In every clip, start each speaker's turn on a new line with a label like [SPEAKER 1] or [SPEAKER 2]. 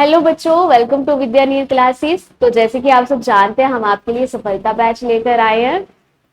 [SPEAKER 1] Hello बच्चों, welcome to विद्या नीर classes. तो जैसे कि आप सब जानते हैं, हम आपके लिए सफलता बैच लेकर आए हैं।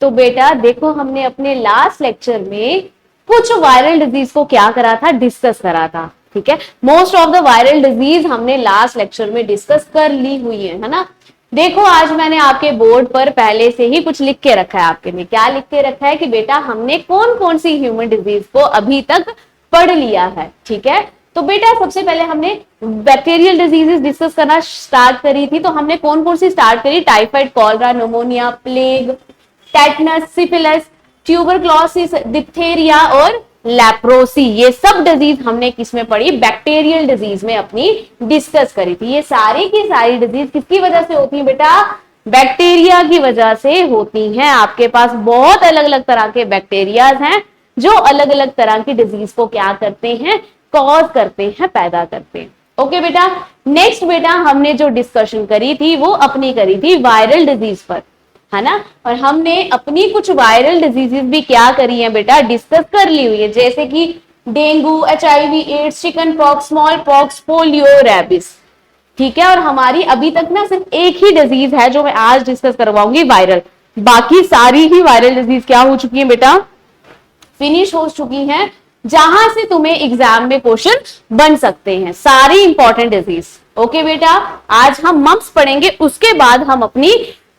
[SPEAKER 1] तो बेटा देखो, हमने अपने लास्ट लेक्चर में कुछ वायरल डिजीज को क्या करा था, डिस्कस करा था। ठीक है, most of the viral disease हमने लास्ट लेक्चर में डिस्कस कर ली हुई है ना। देखो, आज मैंने आपके बोर्ड पर पहले से ही कुछ लिख के रखा है। आपके लिए क्या लिख के रखा है कि बेटा हमने कौन कौन सी ह्यूमन डिजीज को अभी तक पढ़ लिया है। ठीक है, तो बेटा सबसे पहले हमने बैक्टीरियल डिजीजेस डिस्कस करना स्टार्ट करी थी। तो हमने कौन कौन सी स्टार्ट करी? Typhoid, cholera, pneumonia, plague, tetanus, syphilis, tuberculosis, diphtheria और लेप्रोसी। ये सब डिजीज हमने किसमें पढ़ी? बैक्टीरियल डिजीज में अपनी डिस्कस करी थी। ये सारी की सारी डिजीज किसकी वजह से होती है बेटा? बैक्टीरिया की वजह से होती हैं। आपके पास बहुत अलग अलग तरह के बैक्टीरियाज हैं जो अलग अलग तरह की डिजीज को क्या करते हैं? कॉज करते हैं, पैदा करते हैं। ओके बेटा, नेक्स्ट बेटा हमने जो डिस्कशन करी थी वो अपनी करी थी वायरल डिजीज पर, है ना। और हमने अपनी कुछ वायरल डिजीजेस भी क्या करी है बेटा? डिस्कस कर ली हुई है, जैसे कि dengue, HIV, AIDS, chicken pox, small pox, polio, rabies. ठीक है, और हमारी अभी तक ना सिर्फ एक ही डिजीज है जो मैं आज डिस्कस करवाऊंगी, वायरल। बाकी सारी ही वायरल डिजीज क्या हो चुकी है बेटा? फिनिश हो चुकी हैं, जहां से तुम्हें एग्जाम में क्वेश्चन बन सकते हैं, सारी इंपॉर्टेंट डिजीज। ओके बेटा, आज हम मम्प्स पढ़ेंगे, उसके बाद हम अपनी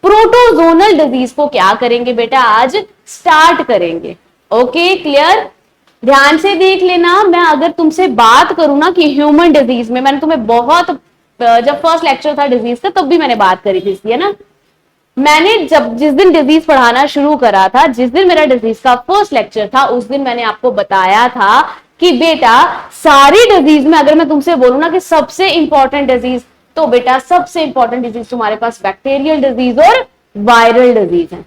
[SPEAKER 1] प्रोटोजोनल डिजीज को क्या करेंगे बेटा? आज स्टार्ट करेंगे। Okay, clear? ध्यान से देख लेना। मैं अगर तुमसे बात करूं ना कि ह्यूमन डिजीज में, मैंने तुम्हें बहुत, जब फर्स्ट लेक्चर था डिजीज का तब भी मैंने बात करी थी इसलिए ना। मैंने जिस दिन डिजीज पढ़ाना शुरू करा था, जिस दिन मेरा डिजीज का फर्स्ट लेक्चर था, उस दिन मैंने आपको बताया था कि बेटा सारी डिजीज में अगर मैं तुमसे बोलूं ना कि सबसे इंपॉर्टेंट डिजीज, तो बेटा सबसे इंपॉर्टेंट डिजीज तुम्हारे पास बैक्टीरियल डिजीज और वायरल डिजीज है।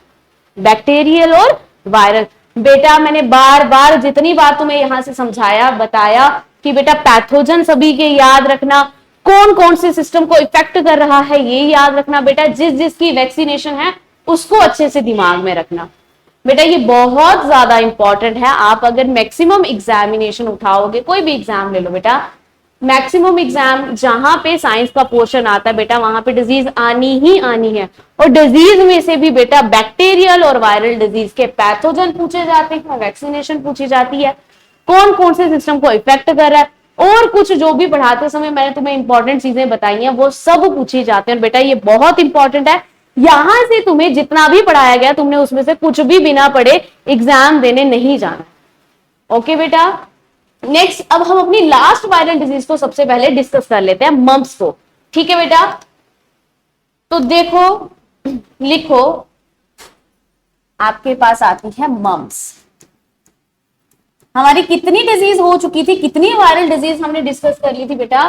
[SPEAKER 1] बैक्टीरियल और वायरल। बेटा मैंने बार बार जितनी बार तुम्हें यहां से समझाया, बताया कि बेटा पैथोजन सभी के याद रखना, कौन कौन से सिस्टम को इफेक्ट कर रहा है ये याद रखना बेटा, जिस जिसकी वैक्सीनेशन है उसको अच्छे से दिमाग में रखना। बेटा ये बहुत ज्यादा इंपॉर्टेंट है। आप अगर मैक्सिमम एग्जामिनेशन उठाओगे, कोई भी एग्जाम ले लो बेटा, मैक्सिमम एग्जाम जहां पे साइंस का पोर्शन आता है बेटा, वहां पे डिजीज आनी ही आनी है। और डिजीज में से भी बेटा बैक्टीरियल और वायरल डिजीज के पैथोजन पूछे जाते हैं, वैक्सीनेशन पूछी जाती है, कौन कौन से सिस्टम को इफेक्ट कर रहा है, और कुछ जो भी पढ़ाते समय मैंने तुम्हें इंपॉर्टेंट चीजें बताई हैं वो सब पूछी जाते हैं। बेटा ये बहुत इंपॉर्टेंट है। यहां से तुम्हें जितना भी पढ़ाया गया तुमने उसमें से कुछ भी बिना पढ़े एग्जाम देने नहीं जाना। ओके बेटा, नेक्स्ट अब हम अपनी लास्ट वायरल डिजीज को सबसे पहले डिस्कस कर लेते हैं, मम्प्स को। ठीक है बेटा, तो देखो, लिखो, आपके पास आती है मम्प्स। हमारी कितनी डिजीज हो चुकी थी, कितनी वायरल डिजीज हमने डिस्कस कर ली थी बेटा?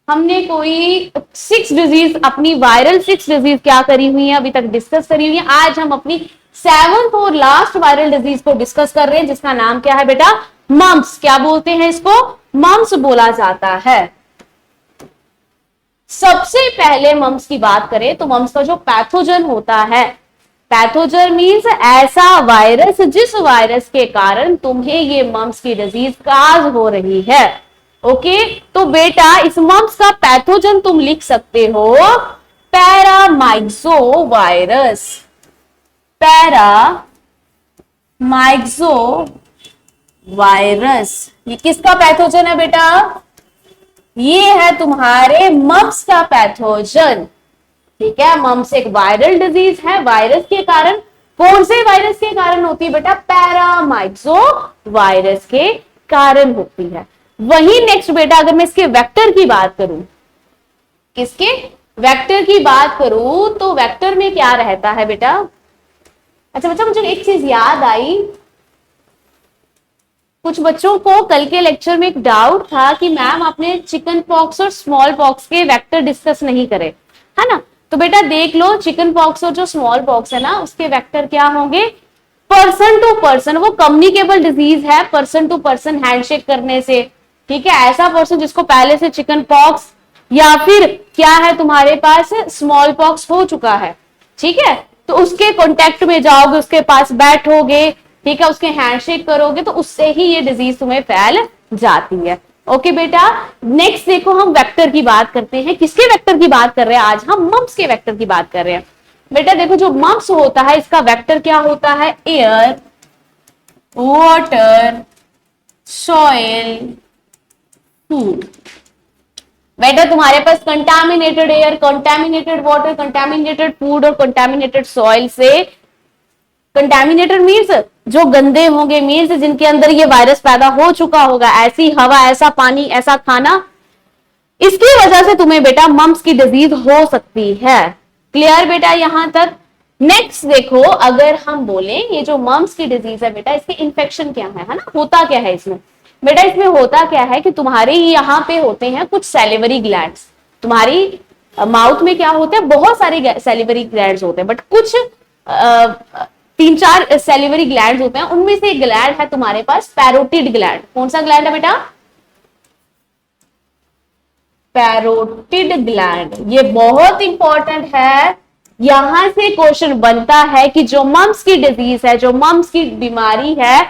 [SPEAKER 1] हमने कोई 6 डिजीज, अपनी वायरल 6 डिजीज क्या करी हुई है, अभी तक डिस्कस करी हुई है। आज हम अपनी 7th और लास्ट वायरल डिजीज को डिस्कस कर रहे हैं, जिसका नाम क्या है बेटा? मम्प्स। क्या बोलते हैं इसको? मम्प्स बोला जाता है। सबसे पहले मम्प्स की बात करें तो मम्प्स का जो पैथोजन होता है, पैथोजन मीन्स ऐसा वायरस जिस वायरस के कारण तुम्हें ये मम्प्स की डिजीज काज हो रही है। ओके, तो बेटा इस मम्प्स का पैथोजन तुम लिख सकते हो पैरामाइक्सो वायरस। पैरामाइक्सो वायरस ये किसका पैथोजन है बेटा? ये है तुम्हारे मम्प्स का पैथोजन। ठीक है, मम्प्स एक वायरल डिजीज है। वायरस के कारण, कौन से वायरस के कारण होती है बेटा? पैरामाइक्सो वायरस के कारण होती है। वही नेक्स्ट बेटा अगर मैं इसके वेक्टर की बात करूं, किसके वेक्टर की बात करूं, तो वेक्टर में क्या रहता है बेटा? अच्छा बच्चा, मुझे एक चीज याद आई। कुछ बच्चों को कल के लेक्चर में एक डाउट था कि मैम आपने चिकन पॉक्स और स्मॉल पॉक्स के वेक्टर डिस्कस नहीं करे, है ना। तो बेटा देख लो, चिकन पॉक्स और जो स्मॉल पॉक्स है ना, उसके वेक्टर क्या होंगे? Person to person. वो कम्युनिकेबल डिजीज है, पर्सन टू पर्सन हैंडशेक करने से। ठीक है, ऐसा पर्सन जिसको पहले से चिकन पॉक्स या फिर क्या है तुम्हारे पास स्मॉल पॉक्स हो चुका है, ठीक है, तो उसके कॉन्टेक्ट में जाओगे, उसके पास बैठोगे, ठीक है, उसके हैंडशेक करोगे, तो उससे ही ये डिजीज तुम्हें फैल जाती है। ओके बेटा, नेक्स्ट देखो हम वेक्टर की बात करते हैं। किसके वेक्टर की बात कर रहे हैं आज हम? मम्प्स के वेक्टर की बात कर रहे हैं। बेटा देखो, जो मम्प्स होता है इसका वेक्टर क्या होता है? Air, water, soil, food. बेटा तुम्हारे पास contaminated air, contaminated water, contaminated food और कंटामिनेटेड सॉइल से, कंटामिनेटेड मीन्स जो गंदे होंगे, मीन्स जिनके अंदर ये वायरस पैदा हो चुका होगा, ऐसी हवा, ऐसा पानी, ऐसा खाना, इसकी वजह से तुम्हें बेटा मम्प्स की डिजीज हो सकती है। क्लियर बेटा यहां तक? नेक्स्ट देखो, अगर हम बोले ये जो मम्प्स की डिजीज है बेटा, इसके इन्फेक्शन क्या है ना, होता क्या है इसमें? बेटा इसमें होता क्या है कि तुम्हारे यहाँ पे होते हैं कुछ सैलिवरी ग्लैंड्स। तुम्हारी माउथ में क्या होते हैं? बहुत सारे सैलिवरी ग्लैंड्स होते हैं, बट कुछ 3-4 सैलिवरी ग्लैंड्स होते हैं। उनमें से एक ग्लैंड है तुम्हारे पास पैरोटिड ग्लैंड। कौन सा ग्लैंड है बेटा? Parotid gland. ये बहुत इंपॉर्टेंट है। यहां से क्वेश्चन बनता है कि जो मम्प्स की डिजीज है, जो मम्प्स की बीमारी है,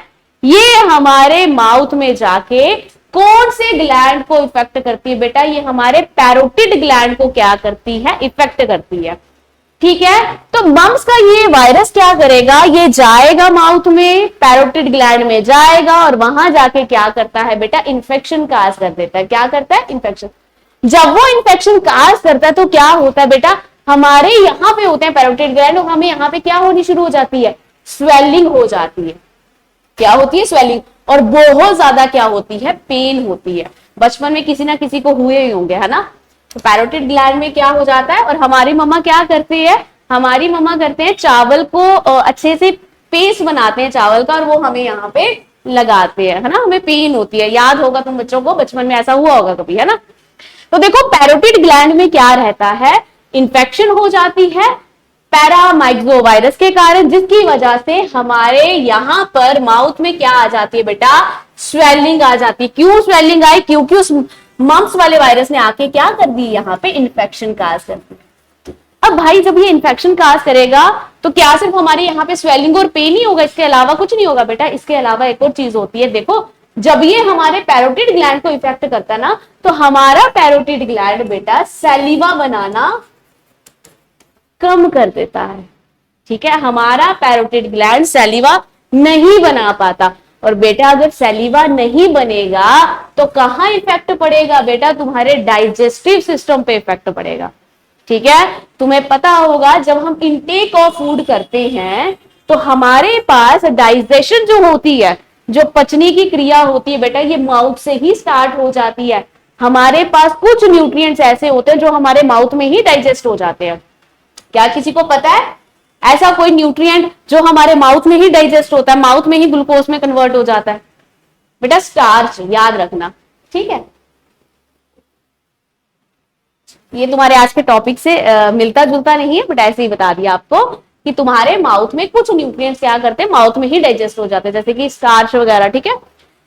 [SPEAKER 1] ये हमारे माउथ में जाके कौन से ग्लैंड को इफेक्ट करती है? बेटा ये हमारे पैरोटिड ग्लैंड को क्या करती है? इफेक्ट करती है। ठीक है, तो मम्प्स का ये वायरस क्या करेगा? ये जाएगा माउथ में, पैरोटिड ग्लैंड में जाएगा और वहां जाके क्या करता है बेटा? इन्फेक्शन काज कर देता है। क्या करता है? इन्फेक्शन। जब वो इन्फेक्शन काज करता है तो क्या होता है बेटा? हमारे यहाँ पे होते हैं पैरोटिड ग्लैंड और हमें यहाँ पे क्या होनी शुरू हो जाती है? स्वेलिंग हो जाती है। क्या होती है? स्वेलिंग। और बहुत ज्यादा क्या होती है? पेन होती है। बचपन में किसी ना किसी को हुए ही होंगे, है ना? तो पैरोटिड ग्लैंड में क्या हो जाता है? और हमारी मम्मा क्या करती है? हमारी मम्मा करते हैं चावल को अच्छे से पेस्ट बनाते हैं चावल का और वो हमें यहाँ पे लगाते हैं, है ना? हमें पेन होती है। याद होगा तुम बच्चों को, बचपन में ऐसा हुआ होगा कभी, है ना? तो देखो पैरोटिड ग्लैंड में क्या रहता है? इन्फेक्शन हो जाती है पैरामाइक्सोवायरस के कारण, जिसकी वजह से हमारे यहां पर माउथ में क्या आ जाती है बेटा? स्वेलिंग आ जाती है। क्यों स्वेलिंग आई? क्योंकि उस मम्प्स वाले वायरस ने आके क्या कर दी? यहाँ पे इन्फेक्शन काज कर दी। अब भाई जब ये इन्फेक्शन काज करेगा तो क्या सिर्फ हमारे यहाँ पे स्वेलिंग और पेन ही होगा? इसके अलावा कुछ नहीं होगा बेटा। इसके अलावा एक और चीज होती है। देखो जब ये हमारे पैरोटिड ग्लैंड को इफेक्ट करता है ना, तो हमारा पैरोटिड ग्लैंड बेटा सैलिवा बनाना कम कर देता है। ठीक है, हमारा पैरोटिड ग्लैंड सैलिवा नहीं बना पाता। और बेटा अगर सैलिवा नहीं बनेगा तो कहां इफेक्ट पड़ेगा बेटा? तुम्हारे डाइजेस्टिव सिस्टम पे इफेक्ट पड़ेगा। ठीक है, तुम्हें पता होगा जब हम इनटेक ऑफ फूड करते हैं तो हमारे पास डाइजेशन जो होती है, जो पचने की क्रिया होती है बेटा, ये माउथ से ही स्टार्ट हो जाती है। हमारे पास कुछ न्यूट्रिएंट्स ऐसे होते हैं जो हमारे माउथ में ही डाइजेस्ट हो जाते हैं। क्या किसी को पता है ऐसा कोई न्यूट्रिएंट जो हमारे माउथ में ही डाइजेस्ट होता है, माउथ में ही ग्लूकोज में कन्वर्ट हो जाता है? बेटा स्टार्च, याद रखना। ठीक है, ये तुम्हारे आज के टॉपिक से मिलता जुलता नहीं है, बट ऐसे ही बता दिया आपको कि तुम्हारे माउथ में कुछ न्यूट्रिएंट्स क्या करते हैं? माउथ में ही डाइजेस्ट हो जाते हैं, जैसे कि स्टार्च वगैरह। ठीक है,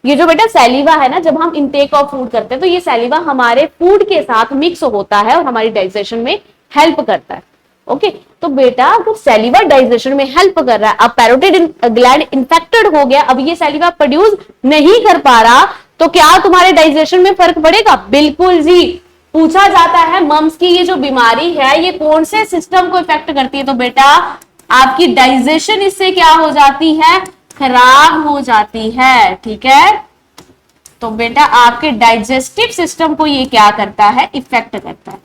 [SPEAKER 1] ये जो बेटा सैलिवा है ना, जब हम इनटेक ऑफ फूड करते हैं तो ये सैलिवा हमारे फूड के साथ मिक्स होता है और हमारी डाइजेशन में हेल्प करता है। ओके, तो बेटा अगर सैलिवा डाइजेशन में हेल्प कर रहा है, अब पैरोटिड ग्लैंड इन्फेक्टेड हो गया, अब ये सैलिवा प्रोड्यूस नहीं कर पा रहा, तो क्या तुम्हारे डाइजेशन में फर्क पड़ेगा? बिल्कुल जी। पूछा जाता है मम्स की ये जो बीमारी है ये कौन से सिस्टम को इफेक्ट करती है? तो बेटा आपकी डाइजेशन इससे क्या हो जाती है? खराब हो जाती है। ठीक है, तो बेटा आपके डाइजेस्टिव सिस्टम को ये क्या करता है? इफेक्ट करता है।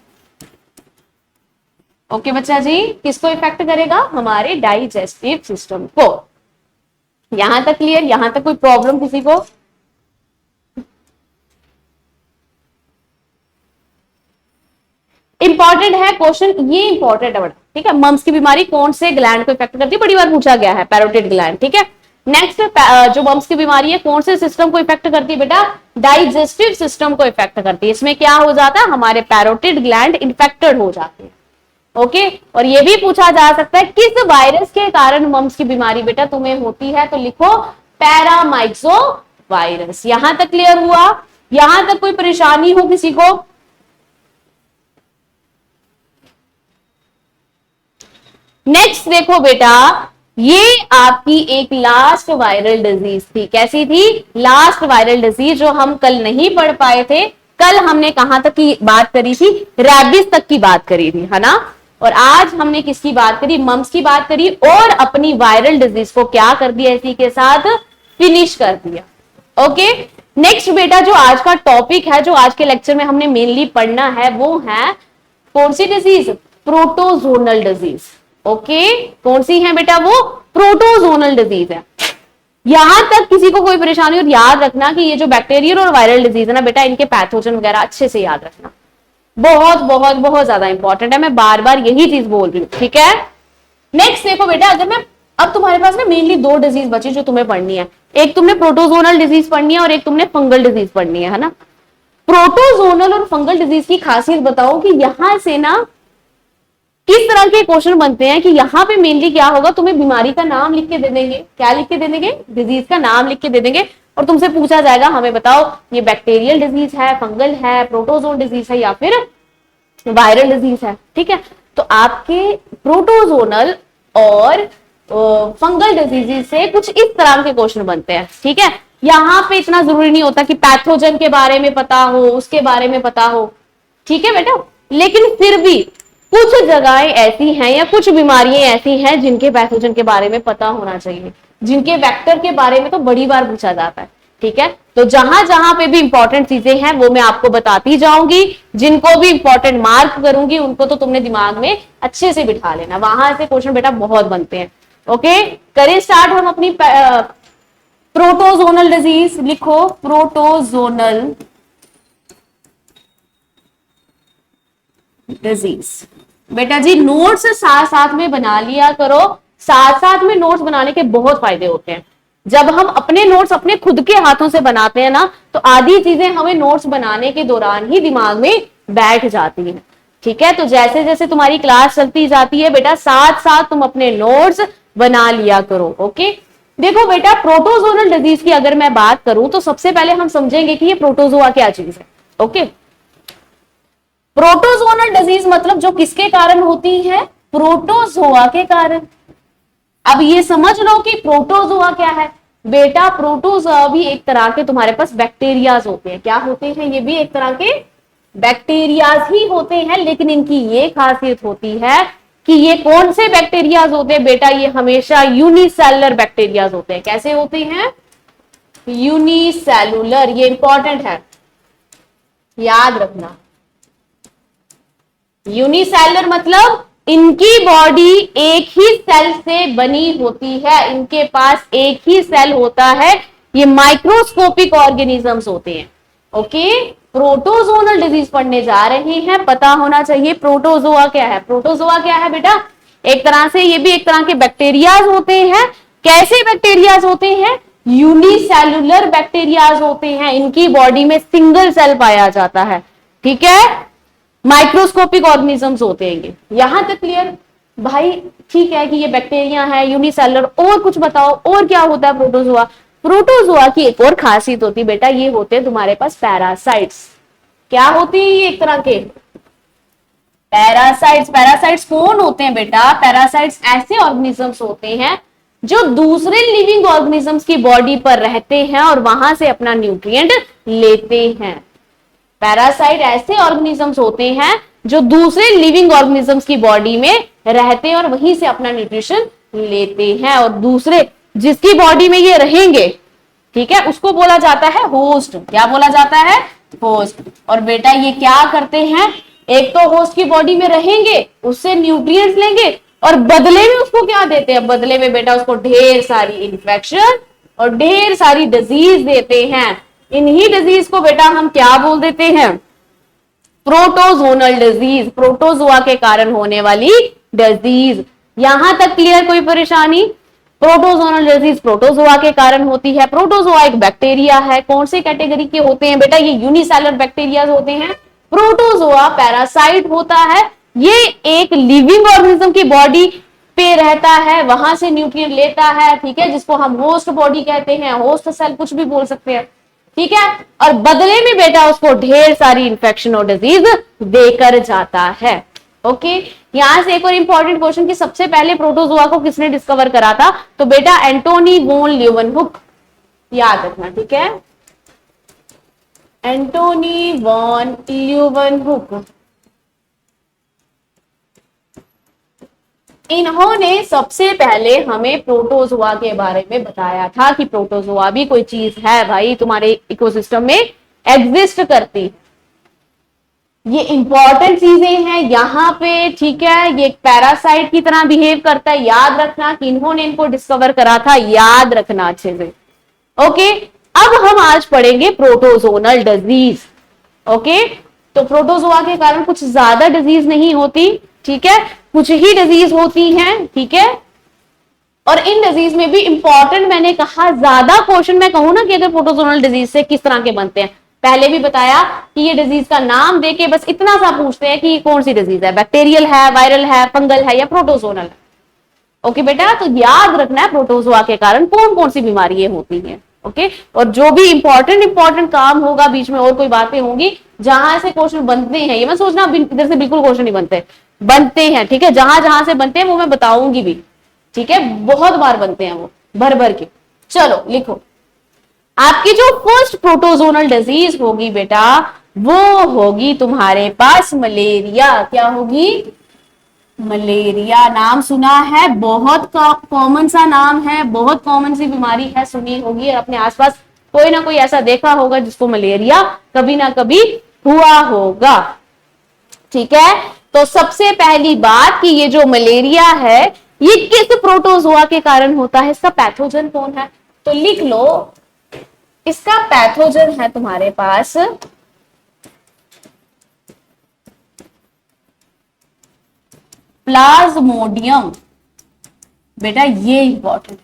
[SPEAKER 1] ओके बच्चा जी, किसको इफेक्ट करेगा? हमारे डाइजेस्टिव सिस्टम को। यहां तक क्लियर? यहां तक कोई प्रॉब्लम किसी को? इंपॉर्टेंट है क्वेश्चन, ये इंपॉर्टेंट है बड़ा। ठीक है, मम्स की बीमारी कौन से ग्लैंड को इफेक्ट करती है? बड़ी बार पूछा गया है, पैरोटिड ग्लैंड। ठीक है, नेक्स्ट जो मम्स की बीमारी है कौन से सिस्टम को इफेक्ट करती है बेटा? डाइजेस्टिव सिस्टम को इफेक्ट करती है। इसमें क्या हो जाता है? हमारे पैरोटिड ग्लैंड इन्फेक्टेड हो जाते हैं। ओके, और ये भी पूछा जा सकता है किस वायरस के कारण मम्स की बीमारी बेटा तुम्हें होती है? तो लिखो पैरामाइक्सो वायरस। यहां तक क्लियर हुआ? यहां तक कोई परेशानी हो किसी को? नेक्स्ट देखो बेटा, ये आपकी एक लास्ट वायरल डिजीज थी। कैसी थी? लास्ट वायरल डिजीज, जो हम कल नहीं पढ़ पाए थे। कल हमने कहां तक की बात करी थी? रैबिस तक की बात करी थी, है ना। और आज हमने किसकी बात करी? मम्स की बात करी, और अपनी वायरल डिजीज को क्या कर दिया? इसी के साथ फिनिश कर दिया। ओके, नेक्स्ट बेटा जो आज का टॉपिक है, जो आज के लेक्चर में हमने मेनली पढ़ना है, वो है कौन सी डिजीज? प्रोटोजोनल डिजीज। ओके, कौन सी है बेटा? वो प्रोटोजोनल डिजीज है। यहां तक किसी को कोई परेशानी हो, याद रखना कि ये जो बैक्टीरियल और वायरल डिजीज है ना बेटा, इनके पैथोजन वगैरह अच्छे से याद रखना, बहुत बहुत बहुत ज्यादा इंपॉर्टेंट है। मैं बार बार यही चीज बोल रही हूँ, ठीक है। नेक्स्ट देखो बेटा, अगर मैं अब तुम्हारे पास ना मेनली दो डिजीज बची जो तुम्हें पढ़नी है। एक तुमने प्रोटोजोनल डिजीज पढ़नी है और एक तुमने फंगल डिजीज पढ़नी है ना। प्रोटोजोनल और फंगल डिजीज की खासियत बताओ कि यहां से ना किस तरह के क्वेश्चन बनते हैं कि यहाँ पे मेनली क्या होगा, तुम्हें बीमारी का नाम लिख के दे देंगे। क्या लिख के दे देंगे? डिजीज का नाम लिख के दे देंगे, और तुमसे पूछा जाएगा हमें बताओ ये बैक्टीरियल डिजीज है, फंगल है, प्रोटोजोन डिजीज है या फिर वायरल डिजीज है। ठीक है, तो आपके प्रोटोजोनल और फंगल डिजीज से कुछ इस तरह के क्वेश्चन बनते हैं। ठीक है, यहाँ पे इतना जरूरी नहीं होता कि पैथोजन के बारे में पता हो, उसके बारे में पता हो। ठीक है बेटा, लेकिन फिर भी कुछ जगहें ऐसी हैं या कुछ बीमारियां ऐसी हैं जिनके पैथोजन के बारे में पता होना चाहिए, जिनके वेक्टर के बारे में तो बड़ी बार पूछा जाता है। ठीक है, तो जहां जहां पे भी इंपॉर्टेंट चीजें हैं वो मैं आपको बताती जाऊंगी। जिनको भी इंपॉर्टेंट मार्क करूंगी उनको तो तुमने दिमाग में अच्छे से बिठा लेना, वहां से क्वेश्चन बेटा बहुत बनते हैं। ओके, करें स्टार्ट हम अपनी प्रोटोजोनल डिजीज। लिखो प्रोटोजोनल डिजीज। बेटा जी नोट्स साथ साथ में बना लिया करो, साथ साथ में नोट्स बनाने के बहुत फायदे होते हैं। जब हम अपने नोट्स अपने खुद के हाथों से बनाते हैं ना, तो आधी चीजें हमें नोट्स बनाने के दौरान ही दिमाग में बैठ जाती हैं। ठीक है, तो जैसे जैसे तुम्हारी क्लास चलती जाती है बेटा, साथ साथ तुम अपने नोट्स बना लिया करो। ओके, देखो बेटा प्रोटोजोनल डिजीज की अगर मैं बात करूं तो सबसे पहले हम समझेंगे कि ये प्रोटोजोआ क्या चीज है। ओके, प्रोटोजोनल डिजीज मतलब जो किसके कारण होती है? प्रोटोजोआ के कारण। अब ये समझ लो कि प्रोटोजोआ क्या है बेटा। प्रोटोजोआ भी एक तरह के तुम्हारे पास बैक्टीरियाज होते हैं। क्या होते हैं? ये भी एक तरह के बैक्टीरियाज ही होते हैं, लेकिन इनकी ये खासियत होती है कि ये कौन से बैक्टीरियाज होते हैं बेटा? ये हमेशा यूनिसेलुलर बैक्टीरियाज होते हैं। कैसे होते हैं? यूनिसेलुलर। ये इंपॉर्टेंट है, याद रखना। यूनिसेलुलर मतलब इनकी बॉडी एक ही सेल से बनी होती है, इनके पास एक ही सेल होता है। ये माइक्रोस्कोपिक ऑर्गेनिजम्स होते हैं। ओके, प्रोटोजोनल डिजीज पढ़ने जा रहे हैं, पता होना चाहिए प्रोटोजोआ क्या है। प्रोटोजोआ क्या है बेटा? एक तरह से ये भी एक तरह के बैक्टीरियाज होते हैं। कैसे बैक्टीरियाज होते हैं? यूनिसेलुलर बैक्टीरियाज होते हैं। इनकी बॉडी में सिंगल सेल पाया जाता है। ठीक है, माइक्रोस्कोपिक ऑर्गेनिजम्स होते हैं ये। यहां तक क्लियर भाई? ठीक है कि ये बैक्टीरिया है, यूनिसेलुलर। और कुछ बताओ और क्या होता है प्रोटोजोआ? प्रोटोजोआ की एक और खासियत होती है बेटा, ये होते हैं तुम्हारे पास पैरासाइट्स। क्या होती है? एक तरह के पैरासाइट्स। पैरासाइट्स कौन होते हैं बेटा? पैरासाइट्स ऐसे ऑर्गेनिजम्स होते हैं जो दूसरे लिविंग ऑर्गेनिजम्स की बॉडी पर रहते हैं और वहां से अपना न्यूट्रिएंट लेते हैं। पैरासाइट ऐसे ऑर्गेनिजम्स होते हैं जो दूसरे लिविंग ऑर्गेनिजम्स की बॉडी में रहते हैं और वहीं से अपना न्यूट्रिशन लेते हैं, और दूसरे जिसकी बॉडी में ये रहेंगे, ठीक है, उसको बोला जाता है होस्ट। क्या बोला जाता है? होस्ट। और बेटा ये क्या करते हैं? एक तो होस्ट की बॉडी में रहेंगे, उससे न्यूट्रिएंट्स लेंगे, और बदले में उसको क्या देते हैं? बदले में बेटा उसको ढेर सारी इन्फेक्शन और ढेर सारी डिजीज देते हैं। इन्हीं डिजीज को बेटा हम क्या बोल देते हैं? प्रोटोजोनल डिजीज। प्रोटोजोआ के कारण होने वाली डिजीज। यहां तक क्लियर? कोई परेशानी? प्रोटोजोनल डिजीज प्रोटोजोआ के कारण होती है। प्रोटोजोआ एक बैक्टीरिया है। कौन से कैटेगरी के होते हैं बेटा? ये यूनिसेलुलर बैक्टीरिया होते हैं। प्रोटोजोआ पैरासाइट होता है। ये एक लिविंग ऑर्गेनिज्म की बॉडी पे रहता है, वहां से न्यूट्रिएंट लेता है। ठीक है, जिसको हम होस्ट बॉडी कहते हैं, होस्ट सेल कुछ भी बोल सकते हैं। ठीक है, और बदले में बेटा उसको ढेर सारी इंफेक्शन और डिजीज देकर जाता है। ओके, यहां से एक और इंपॉर्टेंट क्वेश्चन कि सबसे पहले प्रोटोजोआ को किसने डिस्कवर करा था, तो बेटा एंटोनी वॉन लीeuwenhoek, याद रखना, ठीक है, एंटोनी वॉन लीeuwenhoek। इन्होंने सबसे पहले हमें प्रोटोजोआ के बारे में बताया था कि प्रोटोजोआ भी कोई चीज है भाई, तुम्हारे इकोसिस्टम में एग्जिस्ट करती, ये इंपॉर्टेंट चीजें हैं यहाँ पे, ठीक है, ये एक पैरासाइट की तरह बिहेव करता है, याद रखना कि इन्होंने इनको डिस्कवर करा था, याद रखना अच्छे से। ओके, अब हम आज पढ़ेंगे प्रोटोजोनल डिजीज। ओके, तो प्रोटोजोआ के कारण कुछ ज्यादा डिजीज नहीं होती, ठीक है, कुछ ही डिजीज होती हैं, ठीक है, और इन डिजीज में भी इंपॉर्टेंट मैंने कहा ज्यादा क्वेश्चन मैं कहूं ना कि अगर प्रोटोजोनल डिजीज से किस तरह के बनते हैं, पहले भी बताया कि ये डिजीज का नाम देके बस इतना सा पूछते हैं कि कौन सी डिजीज है, बैक्टीरियल है, वायरल है, फंगल है या प्रोटोजोनल है। ओके बेटा, तो याद रखना है प्रोटोजोआ के कारण कौन कौन सी बीमारियां होती हैं। ओके, और जो भी इंपॉर्टेंट काम होगा बीच में और कोई बातें होंगी जहां से क्वेश्चन बनते हैं, ये मैं सोचना इधर से बिल्कुल क्वेश्चन नहीं बनते हैं, ठीक है, जहां जहां से बनते हैं वो मैं बताऊंगी भी, ठीक है, बहुत बार बनते हैं वो भर भर के। चलो लिखो, आपकी जो फर्स्ट प्रोटोजोनल डिजीज होगी बेटा वो होगी तुम्हारे पास मलेरिया। क्या होगी? मलेरिया। नाम सुना है, बहुत कॉमन सा नाम है, बहुत कॉमन सी बीमारी है, सुनी होगी, और अपने आसपास कोई ना कोई ऐसा देखा होगा जिसको मलेरिया कभी ना कभी हुआ होगा, ठीक है। तो सबसे पहली बात कि ये जो मलेरिया है ये किस प्रोटोजोआ के कारण होता है, इसका पैथोजन कौन है, तो लिख लो, इसका पैथोजन है तुम्हारे पास प्लाज्मोडियम। बेटा ये इंपॉर्टेंट,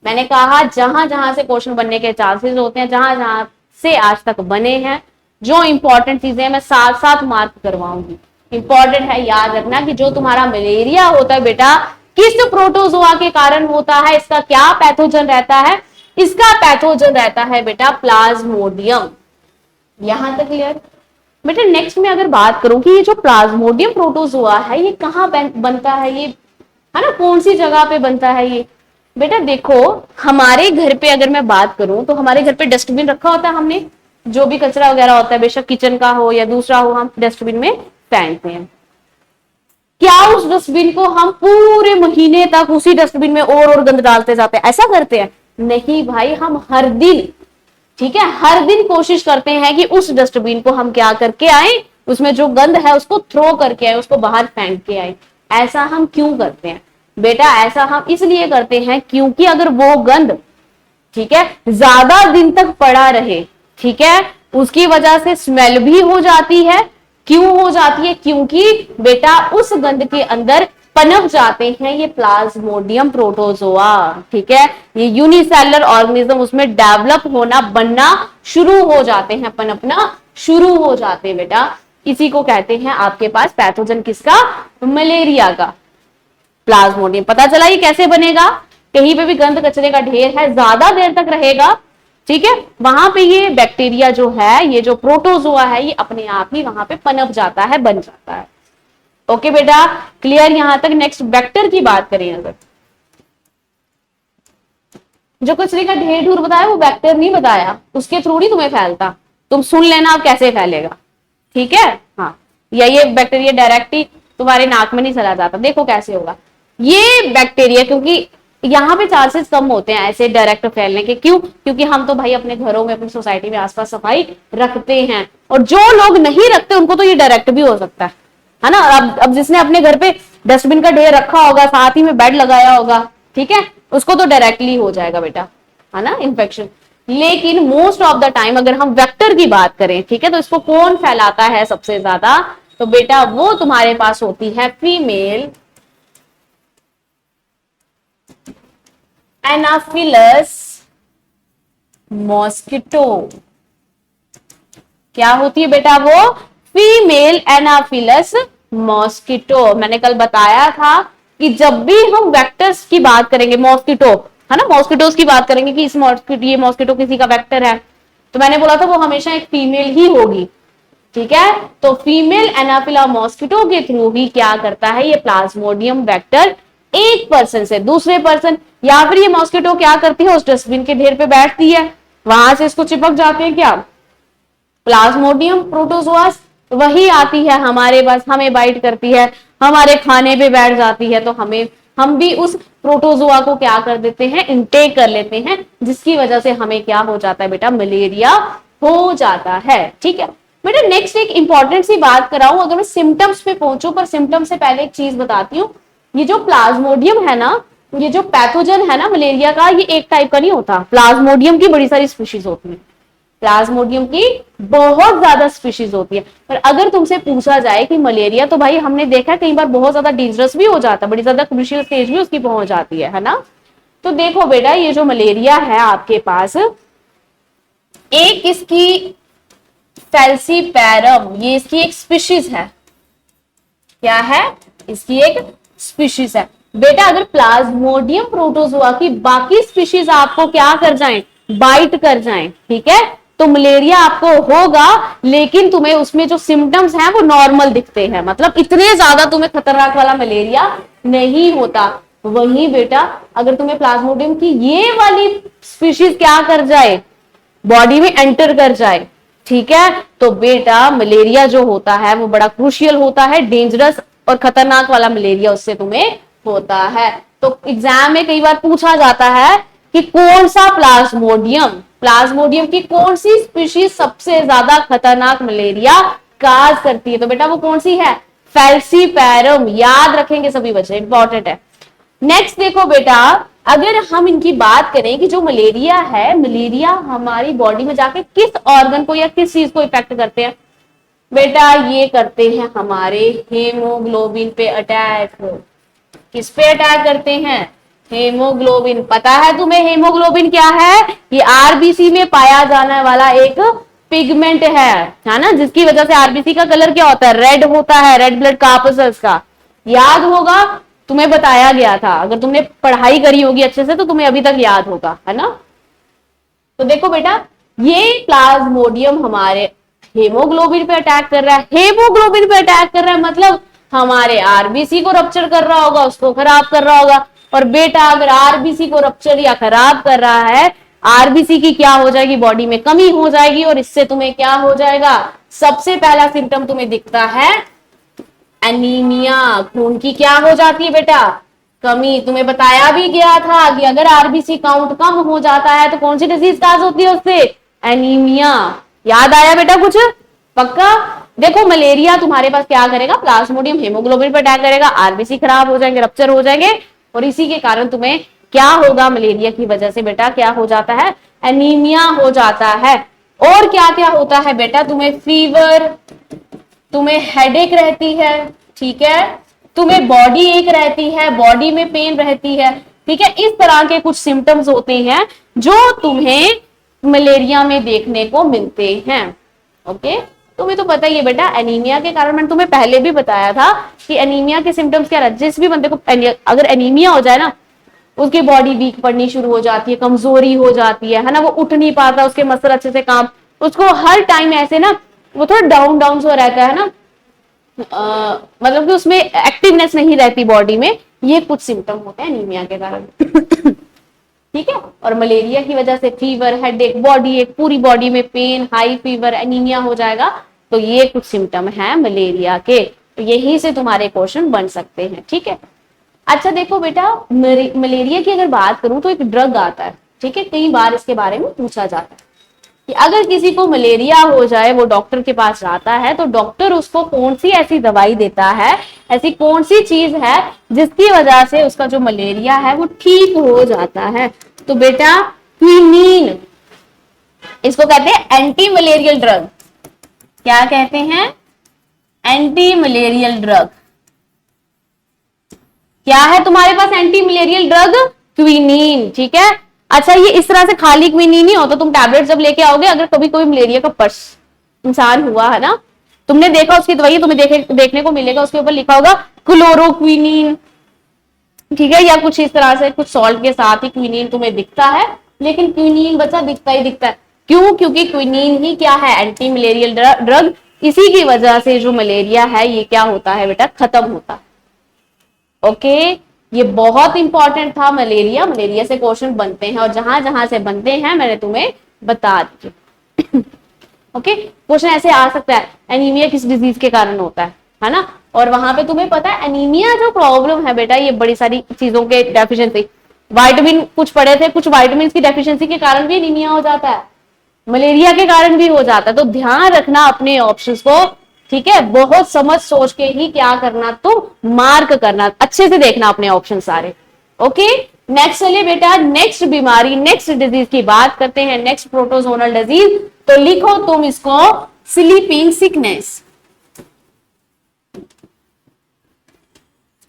[SPEAKER 1] मैंने कहा जहां जहां से क्वेश्चन बनने के चांसेस होते हैं, जहां जहां से आज तक बने हैं, जो इंपॉर्टेंट चीजें मैं साथ साथ मार्क करवाऊंगी। इंपॉर्टेंट है, याद रखना कि जो तुम्हारा मलेरिया होता है बेटा किस प्रोटोजोआ के कारण होता है, इसका क्या पैथोजन रहता है, इसका पैथोजन रहता है बेटा प्लाज्मोडियम। यहां तक क्लियर? बेटा नेक्स्ट में अगर बात करूं कि ये जो प्लाज्मोडियम प्रोटोजोआ है ये कहां बनता है, ये है ना, कौन सी जगह पे बनता है ये, बेटा देखो हमारे घर पे अगर मैं बात करूं तो हमारे घर पे डस्टबिन रखा होता है, हमने जो भी कचरा वगैरह होता है बेशक किचन का हो या दूसरा हो हम डस्टबिन में फेंकते हैं। क्या उस डस्टबिन को हम पूरे महीने तक उसी डस्टबिन में और गंद डालते जाते हैं, ऐसा करते हैं? नहीं भाई, हम हर दिन, ठीक है, हर दिन कोशिश करते हैं कि उस डस्टबिन को हम क्या करके आए, उसमें जो गंद है उसको थ्रो करके आए, उसको बाहर फेंक के आए। ऐसा हम क्यों करते हैं बेटा? ऐसा हम इसलिए करते हैं क्योंकि अगर वो गंद, ठीक है, ज्यादा दिन तक पड़ा रहे, ठीक है, उसकी वजह से स्मेल भी हो जाती है। क्यों हो जाती है? क्योंकि बेटा उस गंद के अंदर पनप जाते हैं ये प्लाज्मोडियम प्रोटोजोआ, ठीक है, ये यूनिसेलुलर ऑर्गेनिज्म उसमें डेवलप होना, बनना शुरू हो जाते हैं, पनपना शुरू हो जाते हैं बेटा। इसी को कहते हैं आपके पास पैथोजन किसका? मलेरिया का, प्लाज्मोडियम। पता चला ये कैसे बनेगा? कहीं पे भी गंद कचरे का ढेर है, ज्यादा देर तक रहेगा, ठीक है, वहां पे ये बैक्टीरिया जो है, ये जो प्रोटोजोआ है, ये अपने आप ही वहां पे पनप जाता है, बन जाता है। ओके बेटा, क्लियर यहां तक? नेक्स्ट वेक्टर की बात करें, अगर जो कचरे का ढेर ढूर बताया वो वेक्टर नहीं बताया, उसके थ्रू नहीं तुम्हें फैलता, तुम सुन लेना अब कैसे फैलेगा, ठीक है। हाँ, या ये बैक्टीरिया डायरेक्ट ही तुम्हारे नाक में नहीं चला जाता, देखो कैसे होगा ये बैक्टीरिया, क्योंकि यहाँ पे चांसेस कम होते हैं ऐसे डायरेक्ट फैलने के। क्यों? क्योंकि हम तो भाई अपने घरों में, अपनी सोसाइटी में आसपास सफाई रखते हैं, और जो लोग नहीं रखते उनको तो ये डायरेक्ट भी हो सकता है ना। अब जिसने अपने घर पे डस्टबिन का ढेर रखा होगा, साथ ही में बेड लगाया होगा, ठीक है, उसको तो डायरेक्टली हो जाएगा बेटा, है ना, इन्फेक्शन। लेकिन मोस्ट ऑफ द टाइम अगर हम वेक्टर की बात करें, ठीक है, तो इसको कौन फैलाता है सबसे ज्यादा, तो बेटा वो तुम्हारे पास होती है फीमेल एनाफिलस मॉस्किटो। क्या होती है बेटा वो? Female Anopheles mosquito. मैंने कल बताया था कि जब भी हम वेक्टर्स की बात करेंगे, मॉस्किटो, है ना, मॉस्किटोज की बात करेंगे कि ये मॉस्किटो किसी का वेक्टर है, तो मैंने बोला था वो हमेशा एक फीमेल ही होगी, ठीक है, तो फीमेल एनाफिला मॉस्किटो के थ्रू ही क्या करता है ये प्लाज्मोडियम वेक्टर एक पर्सन से दूसरे पर्सन, या फिर ये मॉस्किटो क्या करती है उस डस्टबिन के ढेर पे बैठती है, वहां से इसको चिपक जाते हैं क्या प्लाज्मोडियम प्रोटोजोआस, वही आती है हमारे पास, हमें बाइट करती है, हमारे खाने पे बैठ जाती है, तो हम भी उस प्रोटोजोआ को क्या कर देते हैं इनटेक कर लेते हैं, जिसकी वजह से हमें क्या हो जाता है बेटा मलेरिया हो जाता है। ठीक है बेटा, नेक्स्ट एक इंपॉर्टेंट सी बात कराऊं, अगर मैं सिम्टम्स पे पहुंचू, पर सिम्टम्स से पहले एक चीज बताती हूँ, ये जो प्लाज्मोडियम है ना, ये जो पैथोजन है ना मलेरिया का, ये एक टाइप का नहीं होता, प्लाज्मोडियम की बड़ी सारी स्पीशीज होती है, प्लाज्मोडियम की बहुत ज्यादा स्पीशीज होती है। पर अगर तुमसे पूछा जाए कि मलेरिया, तो भाई हमने देखा है कई बार बहुत ज्यादा डेंजरस भी हो जाता है, बड़ी ज्यादा क्रूशियल स्टेज भी उसकी पहुंच जाती है ना। तो देखो बेटा, ये जो मलेरिया है आपके पास, एक इसकी फैल्सीपैरम, ये इसकी एक स्पीशीज है, क्या है इसकी एक स्पीशीज है बेटा। अगर प्लाज्मोडियम प्रोटोजोआ की बाकी स्पीशीज आपको क्या कर जाएं बाइट कर जाएं, ठीक है, तो मलेरिया आपको होगा, लेकिन तुम्हें उसमें जो सिम्टम्स हैं वो नॉर्मल दिखते हैं, मतलब इतने ज्यादा तुम्हें खतरनाक वाला मलेरिया नहीं होता। वहीं बेटा अगर तुम्हें प्लाज्मोडियम की ये वाली स्पीशीज क्या कर जाए बॉडी में एंटर कर जाए, ठीक है, तो बेटा मलेरिया जो होता है वो बड़ा क्रूशियल होता है, डेंजरस और खतरनाक वाला मलेरिया उससे तुम्हें होता है। तो एग्जाम में कई बार पूछा जाता है कि कौन सा प्लाज्मोडियम की कौन सी स्पीशीज सबसे ज्यादा खतरनाक मलेरिया काज करती है, तो बेटा वो कौन सी है फैल्सीपैरम, याद रखेंगे सभी बच्चे, इंपॉर्टेंट है। नेक्स्ट देखो बेटा, अगर हम इनकी बात करें कि जो मलेरिया है, मलेरिया हमारी बॉडी में जाके किस ऑर्गन को या किस चीज को इफेक्ट करते हैं बेटा, ये करते हैं हमारे हेमोग्लोबिन पे अटैक। किस पे अटैक करते हैं हेमोग्लोबिन। पता है तुम्हें हेमोग्लोबिन क्या है, ये आरबीसी में पाया जाने वाला एक पिगमेंट है ना, जिसकी वजह से आरबीसी का कलर क्या होता है रेड होता है, रेड ब्लड कॉर्पस्कल्स का, याद होगा तुम्हें बताया गया था, अगर तुमने पढ़ाई करी होगी अच्छे से तो तुम्हें अभी तक याद होगा, है ना। तो देखो बेटा, ये प्लाज्मोडियम हमारे हेमोग्लोबिन पे अटैक कर रहा है, हेमोग्लोबिन पे अटैक कर रहा है मतलब हमारे आरबीसी को रप्चर कर रहा होगा, उसको खराब कर रहा होगा। और बेटा अगर आरबीसी को रप्चर या खराब कर रहा है, आरबीसी की क्या हो जाएगी बॉडी में कमी हो जाएगी, और इससे तुम्हें क्या हो जाएगा, सबसे पहला सिम्टम तुम्हें दिखता है एनीमिया, खून की क्या हो जाती है बेटा कमी। तुम्हें बताया भी गया था कि अगर आरबीसी काउंट कम हो जाता है तो कौन सी डिजीज काज होती है उससे, एनीमिया। याद आया बेटा कुछ पक्का। देखो मलेरिया तुम्हारे पास क्या करेगा, प्लाज्मोडियम हेमोग्लोबिन पर अटैक करेगा, आरबीसी खराब हो जाएंगे, रप्चर हो जाएंगे, और इसी के कारण तुम्हें क्या होगा मलेरिया की वजह से बेटा क्या हो जाता है, एनीमिया हो जाता है। और क्या क्या होता है बेटा, तुम्हें फीवर, तुम्हें हेडेक रहती है, ठीक है, तुम्हें बॉडी एक रहती है, बॉडी में पेन रहती है, ठीक है, इस तरह के कुछ सिम्टम्स होते हैं जो तुम्हें मलेरिया में देखने को मिलते हैं। ओके, तुम्हें तो पता ही है बेटा एनीमिया के कारण, मैंने तुम्हें पहले भी बताया था कि एनीमिया के सिम्टम्स क्या रहते, जिस भी बंदे को अगर एनीमिया हो जाए ना, उसकी बॉडी वीक पड़नी शुरू हो जाती है, कमजोरी हो जाती है ना, वो उठ नहीं पाता, उसके मसल अच्छे से काम, उसको हर टाइम ऐसे ना वो थोड़ा डाउन डाउन सा रहता है ना, मतलब कि उसमें एक्टिवनेस नहीं रहती बॉडी में, ये कुछ सिम्टम होते हैं एनीमिया के कारण। ठीक है, और मलेरिया की वजह से फीवर, हेडेक, बॉडी एक पूरी बॉडी में पेन, हाई फीवर, एनीमिया हो जाएगा, तो ये कुछ सिम्टम है मलेरिया के, तो यही से तुम्हारे क्वेश्चन बन सकते हैं। ठीक है, अच्छा देखो बेटा, मलेरिया की अगर बात करूं तो एक ड्रग आता है, ठीक है, कई बार इसके बारे में पूछा जाता है कि अगर किसी को मलेरिया हो जाए, वो डॉक्टर के पास जाता है, तो डॉक्टर उसको कौन सी ऐसी दवाई देता है, ऐसी कौन सी चीज है जिसकी वजह से उसका जो मलेरिया है वो ठीक हो जाता है। तो बेटा क्विनीन, इसको कहते हैं एंटी मलेरियल ड्रग। क्या कहते हैं, एंटी मलेरियल ड्रग। क्या है तुम्हारे पास एंटी मलेरियल ड्रग, क्विनीन। ठीक है, अच्छा ये इस तरह से खाली क्विनीन नहीं होता, तुम टैबलेट जब लेके आओगे, अगर कभी कोई मलेरिया का पर्स इंसान हुआ है ना, तुमने देखा उसकी दवाई तुम्हें देखने को मिलेगा, उसके ऊपर लिखा होगा क्लोरोक्विनीन, ठीक है, या कुछ इस तरह से कुछ सॉल्ट के साथ ही क्विनीन तुम्हें दिखता है, लेकिन क्विनीन बच्चा दिखता ही दिखता है। क्यों, क्योंकि क्विनीन ही क्या है, एंटी मलेरियल ड्रग इसी की वजह से जो मलेरिया है ये क्या होता है बेटा, खत्म होता है। ओके, ये बहुत इंपॉर्टेंट था मलेरिया। मलेरिया से क्वेश्चन बनते हैं और जहां जहां से बनते हैं मैंने तुम्हें बता दिए। ओके, क्वेश्चन ऐसे आ सकता है, एनीमिया किस डिजीज के कारण होता है ना। और वहां पे तुम्हें पता है एनीमिया जो प्रॉब्लम है बेटा, ये बड़ी सारी चीजों के डेफिशिएंसी, वाइटामिन कुछ पढ़े थे, कुछ वाइटामिन की डेफिशिएंसी के कारण भी एनीमिया हो जाता है, मलेरिया के कारण भी हो जाता है। तो ध्यान रखना अपने ऑप्शंस को, ठीक है, बहुत समझ सोच के ही क्या करना, तो मार्क करना, अच्छे से देखना अपने ऑप्शन सारे। ओके, नेक्स्ट चलिए बेटा, नेक्स्ट बीमारी, नेक्स्ट डिजीज की बात करते हैं, नेक्स्ट प्रोटोजोनल डिजीज। तो लिखो तुम इसको स्लीपिंग सिकनेस।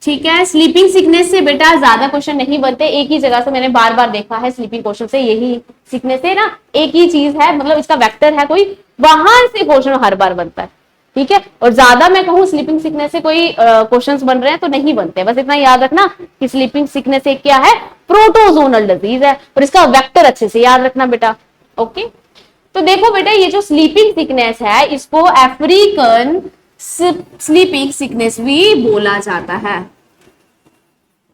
[SPEAKER 1] ठीक है, स्लीपिंग सिकनेस से बेटा ज्यादा क्वेश्चन नहीं बनते, एक ही जगह से मैंने बार बार देखा है स्लीपिंग क्वेश्चन से, यही सिकनेस है ना, एक ही चीज है, मतलब इसका वेक्टर है कोई, वहां से क्वेश्चन हर बार बनता है। ठीक है, और ज्यादा मैं कहूँ स्लीपिंग सिकनेस से कोई क्वेश्चंस बन रहे हैं तो नहीं बनते। बस इतना याद रखना कि स्लीपिंग सिकनेस एक क्या है, प्रोटोजोनल डिजीज है, और इसका वेक्टर अच्छे से याद रखना बेटा। ओके, तो देखो बेटा, ये जो स्लीपिंग सिकनेस है इसको अफ्रीकन स्लीपिंग सिकनेस भी बोला जाता है,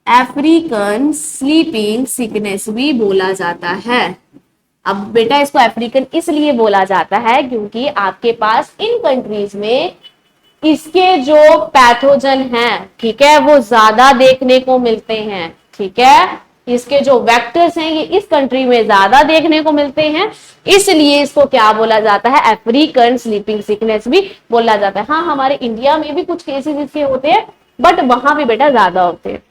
[SPEAKER 1] अफ्रीकन स्लीपिंग सिकनेस भी बोला जाता है। अब बेटा इसको अफ्रीकन इसलिए बोला जाता है क्योंकि आपके पास इन कंट्रीज में इसके जो पैथोजन हैं, ठीक है, वो ज्यादा देखने को मिलते हैं। ठीक है, इसके जो वेक्टर्स हैं ये इस कंट्री में ज्यादा देखने को मिलते हैं, इसलिए इसको क्या बोला जाता है, अफ्रीकन स्लीपिंग सिकनेस भी बोला जाता है। हाँ, हमारे इंडिया में भी कुछ केसेस इसके होते हैं, बट वहां भी बेटा ज्यादा होते हैं।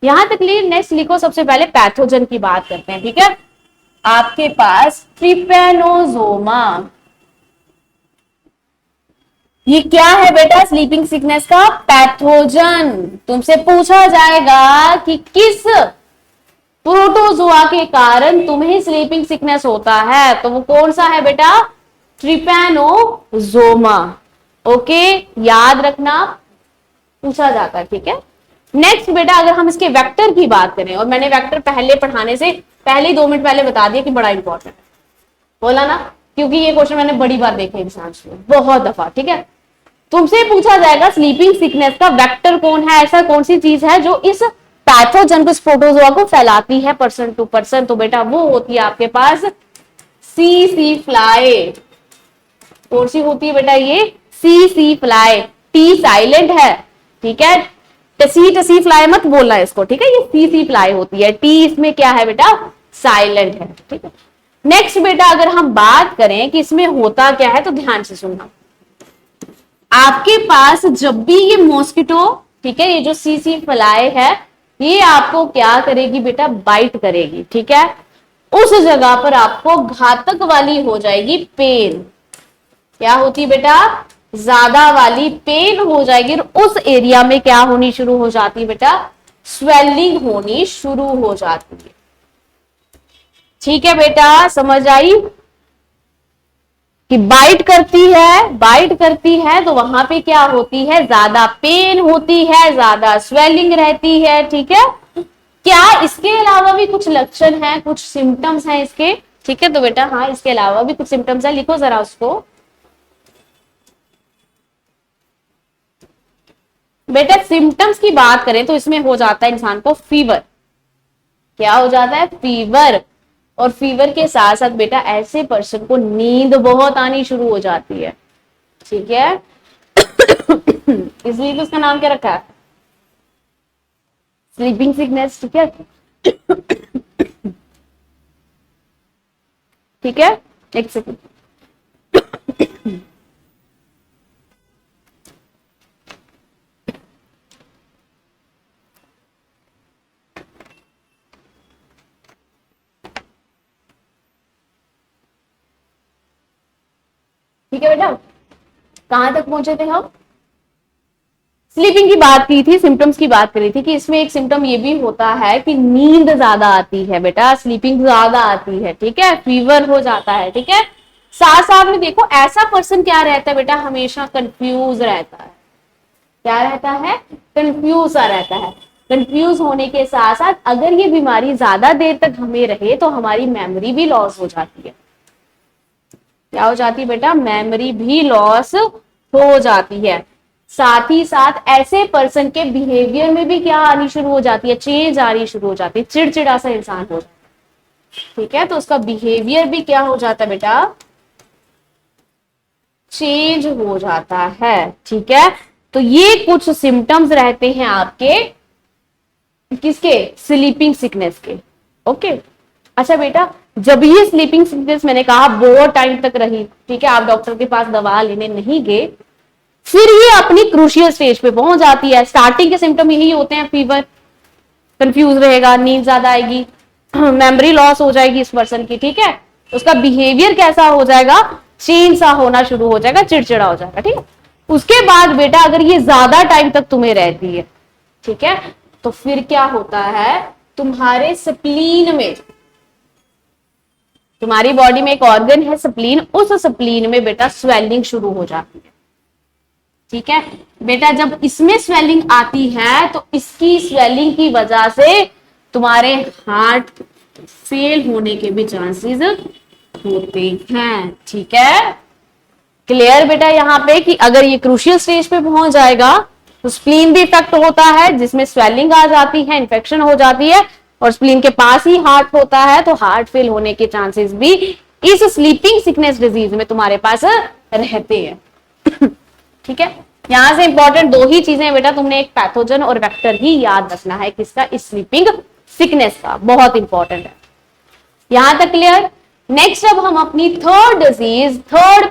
[SPEAKER 1] यहां तक लिए, नेक्स्ट लिखो, सबसे पहले पैथोजन की बात करते हैं। ठीक है, आपके पास ट्रिपेनोसोमा, ये क्या है बेटा, स्लीपिंग सिकनेस का पैथोजन। तुमसे पूछा जाएगा कि किस प्रोटोजोआ के कारण तुम्हें स्लीपिंग सिकनेस होता है, तो वो कौन सा है बेटा, ट्रिपेनोसोमा। ओके, याद रखना, पूछा जाता है। ठीक है, नेक्स्ट बेटा, अगर हम इसके वेक्टर की बात करें, और मैंने वेक्टर पहले पढ़ाने से पहले ही 2 मिनट पहले बता दिया कि बड़ा इंपॉर्टेंट है, बोला ना, क्योंकि ये क्वेश्चन मैंने बड़ी बार देखे एग्जाम्स में, बहुत दफा। ठीक है, तुमसे पूछा जाएगा स्लीपिंग सिकनेस का वेक्टर कौन है, ऐसा कौन सी चीज है जो इस पैथोजन को, प्रोटोजोआ को फैलाती है पर्सन टू पर्सन, तो बेटा वो होती है आपके पास सी फ्लाई। कौन सी होती है बेटा, ये सी फ्लाई, टी साइलेंट है। ठीक है, टसी फ्लाई मत बोलना इसको। ठीक है, ये सी फ्लाई होती है, टी इसमें क्या है बेटा, साइलेंट है। ठीक है, नेक्स्ट बेटा, अगर हम बात करें कि इसमें होता क्या है, तो ध्यान से सुनना। आपके पास जब भी ये मॉस्किटो, ठीक है, ये जो सी फ्लाई है, ये आपको क्या करेगी बेटा, बाइट करेगी। ठीक है, उस जगह पर आपको घातक वाली हो जाएगी पेन। क्या होती है बेटा, ज्यादा वाली पेन हो जाएगी, और उस एरिया में क्या होनी शुरू हो जाती है बेटा, स्वेलिंग होनी शुरू हो जाती है। ठीक है बेटा, समझ आई कि बाइट करती है तो वहां पे क्या होती है, ज्यादा पेन होती है, ज्यादा स्वेलिंग रहती है। ठीक है, क्या इसके अलावा भी कुछ लक्षण हैं, कुछ सिम्टम्स हैं इसके। ठीक है, तो बेटा हाँ, इसके अलावा भी कुछ सिम्टम्स है, लिखो जरा उसको। बेटा सिम्टम्स की बात करें तो इसमें हो जाता है इंसान को फीवर। क्या हो जाता है, फीवर। और फीवर के साथ साथ बेटा ऐसे पर्सन को नींद बहुत आनी शुरू हो जाती है। ठीक है, इसलिए तो उसका नाम क्या रखा है, स्लीपिंग सिकनेस। ठीक है, ठीक है, एक सेकंड। ठीक है बेटा, कहां तक पहुंचे थे हम, स्लीपिंग की बात की थी, सिम्टम्स की बात करी थी कि इसमें एक सिम्टम ये भी होता है कि नींद ज्यादा आती है बेटा, स्लीपिंग ज्यादा आती है। ठीक है, फीवर हो जाता है। ठीक है, साथ साथ में देखो ऐसा पर्सन क्या रहता है बेटा, हमेशा कंफ्यूज रहता है। क्या रहता है, कंफ्यूज सा रहता है। कंफ्यूज होने के साथ साथ अगर ये बीमारी ज्यादा देर तक हमें रहे तो हमारी मेमोरी भी लॉस हो जाती है। क्या हो जाती है बेटा, मेमोरी भी लॉस हो जाती है। साथ ही साथ ऐसे पर्सन के बिहेवियर में भी क्या आनी शुरू हो जाती है, चेंज आनी शुरू हो जाती है, चिड़चिड़ा सा इंसान हो जाता है। ठीक है, तो उसका बिहेवियर भी क्या हो जाता है बेटा, चेंज हो जाता है। ठीक है, तो ये कुछ सिम्टम्स रहते हैं आपके किसके, स्लीपिंग सिकनेस के। ओके, अच्छा बेटा, जब ये स्लीपिंग सिकनेस मैंने कहा बहुत टाइम तक रही, ठीक है, आप डॉक्टर के पास दवा लेने नहीं गए, फिर ये अपनी क्रूशियल स्टेज पे पहुंच जाती है। स्टार्टिंग के सिम्टम यही होते हैं, फीवर, कंफ्यूज रहेगा, नींद ज्यादा आएगी, मेमोरी लॉस हो जाएगी इस पर्सन की। ठीक है, उसका बिहेवियर कैसा हो जाएगा, चेंज सा होना शुरू हो जाएगा, चिड़चिड़ा हो जाएगा। ठीक है, उसके बाद बेटा अगर ये ज्यादा टाइम तक तुम्हें रहती है, ठीक है, तो फिर क्या होता है, तुम्हारे स्प्लीन में, तुम्हारी बॉडी में एक ऑर्गन है स्प्लीन, उस स्प्लीन में बेटा स्वेलिंग शुरू हो जाती है। ठीक है बेटा, जब इसमें स्वेलिंग आती है तो इसकी स्वेलिंग की वजह से तुम्हारे हार्ट फेल होने के भी चांसेस होते हैं। ठीक है, क्लियर बेटा यहाँ पे कि अगर ये क्रूशियल स्टेज पे पहुंच जाएगा तो स्प्लीन भी इफेक्ट होता है, जिसमें स्वेलिंग आ जाती है, इन्फेक्शन हो जाती है, और स्प्लीन के पास ही हार्ट होता है, तो हार्ट फेल होने के चांसेस भी इस स्लीपिंग सिकनेस डिजीज में तुम्हारे पास रहते हैं। ठीक है, यहां से इंपॉर्टेंट दो ही चीजें बेटा, तुमने एक पैथोजन और वेक्टर ही याद रखना है किसका, इस स्लीपिंग सिकनेस का, बहुत इंपॉर्टेंट है। यहां तक क्लियर। नेक्स्ट अब हम अपनी थर्ड डिजीज, थर्ड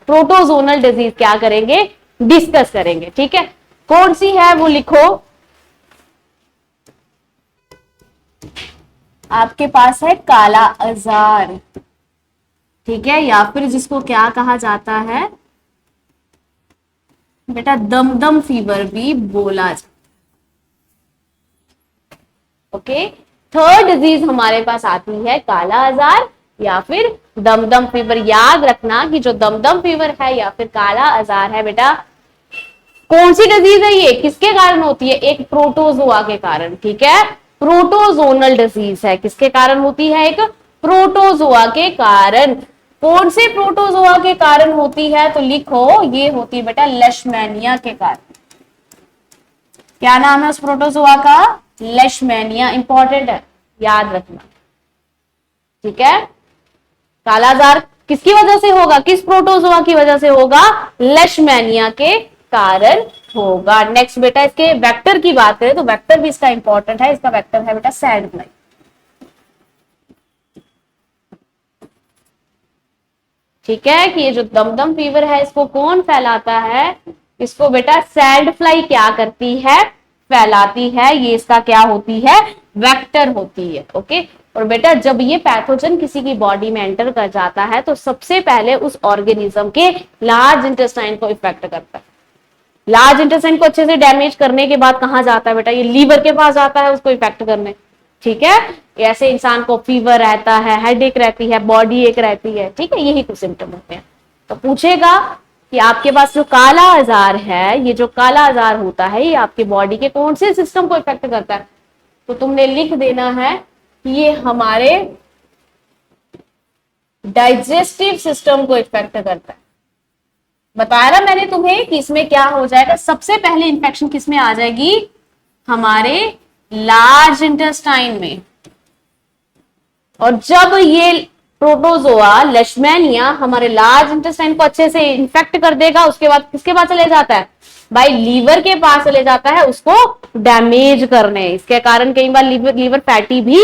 [SPEAKER 1] प्रोटोजोनल डिजीज क्या करेंगे, डिस्कस करेंगे। ठीक है, कौन सी है वो लिखो, आपके पास है काला अजार। ठीक है, या फिर जिसको क्या कहा जाता है बेटा, दमदम फीवर भी बोला जाता। ओके, थर्ड डिजीज हमारे पास आती है काला अजार या फिर दमदम फीवर। याद रखना कि जो दमदम फीवर है या फिर काला अजार है बेटा, कौन सी डिजीज है ये, किसके कारण होती है, एक प्रोटोजोआ के कारण। ठीक है, प्रोटोजोनल डिजीज है, किसके कारण होती है, एक प्रोटोजोआ के कारण। कौन से प्रोटोजोआ के कारण होती है, तो लिखो ये होती है बेटा लेशमैनिया के कारण। क्या नाम है उस प्रोटोजोआ का, लेशमैनिया, इंपॉर्टेंट है, याद रखना। ठीक है, कालाजार किसकी वजह से होगा, किस प्रोटोजोआ की वजह से होगा, लेशमैनिया के कारण होगा। नेक्स्ट बेटा, इसके वेक्टर की बात करें तो वेक्टर भी इसका इंपॉर्टेंट है, इसका वेक्टर है बेटा सैंड फ्लाई। ठीक है, कि ये जो दमदम फीवर है इसको कौन फैलाता है, इसको बेटा सैंड फ्लाई क्या करती है, फैलाती है। ये इसका क्या होती है, वेक्टर होती है। ओके, और बेटा जब ये पैथोजन किसी की बॉडी में एंटर कर जाता है तो सबसे पहले उस ऑर्गेनिज्म के लार्ज इंटेस्टाइन को इफेक्ट करता है। लार्ज इंटेस्टाइन को अच्छे से डैमेज करने के बाद कहां जाता है बेटा, ये लीवर के पास जाता है उसको इफेक्ट करने। ठीक है, ऐसे इंसान को फीवर रहता है, हेडेक रहती है, बॉडी एक रहती है। ठीक है, यही कुछ सिम्टम होते हैं। तो पूछेगा कि आपके पास जो काला आजार है, ये जो काला आजार होता है ये आपके बॉडी के कौन से सिस्टम को इफेक्ट करता है, तो तुमने लिख देना है कि ये हमारे डाइजेस्टिव सिस्टम को इफेक्ट करता है। बताया ना मैंने तुम्हें कि इसमें क्या हो जाएगा, सबसे पहले इंफेक्शन किसमें आ जाएगी, हमारे लार्ज इंटेस्टाइन में। और जब ये प्रोटोजोआ लेशमैनिया हमारे लार्ज इंटेस्टाइन को अच्छे से इन्फेक्ट कर देगा, उसके बाद किसके पास चले जाता है भाई, लीवर के पास चले जाता है उसको डैमेज करने। इसके कारण कई बार लीवर फैटी भी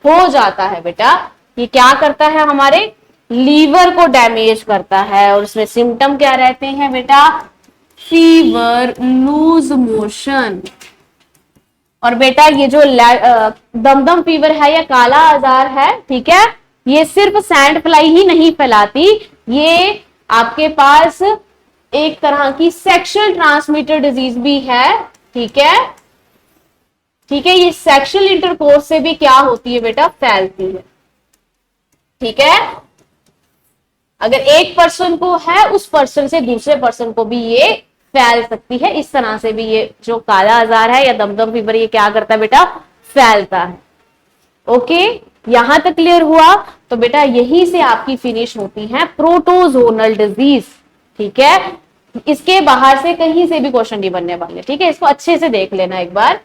[SPEAKER 1] हो जाता है बेटा। ये क्या करता है, हमारे लीवर को डैमेज करता है। और उसमें सिम्टम क्या रहते हैं बेटा, फीवर, लूज मोशन। और बेटा ये जो दमदम फीवर है या काला आजार है, ठीक है, ये सिर्फ सैंड फ्लाई ही नहीं फैलाती, ये आपके पास एक तरह की सेक्सुअल ट्रांसमिटेड डिजीज भी है। ठीक है, ठीक है, ये सेक्सुअल इंटरकोर्स से भी क्या होती है बेटा, फैलती है। ठीक है, अगर एक पर्सन को है, उस पर्सन से दूसरे पर्सन को भी ये फैल सकती है। इस तरह से भी ये जो काला आजार है या दमदम फीवर ये क्या करता है बेटा, फैलता है। ओके, यहां तक क्लियर हुआ। तो बेटा यही से आपकी फिनिश होती है प्रोटोजोनल डिजीज। ठीक है, इसके बाहर से कहीं से भी क्वेश्चन नहीं बनने वाले। ठीक है, इसको अच्छे से देख लेना एक बार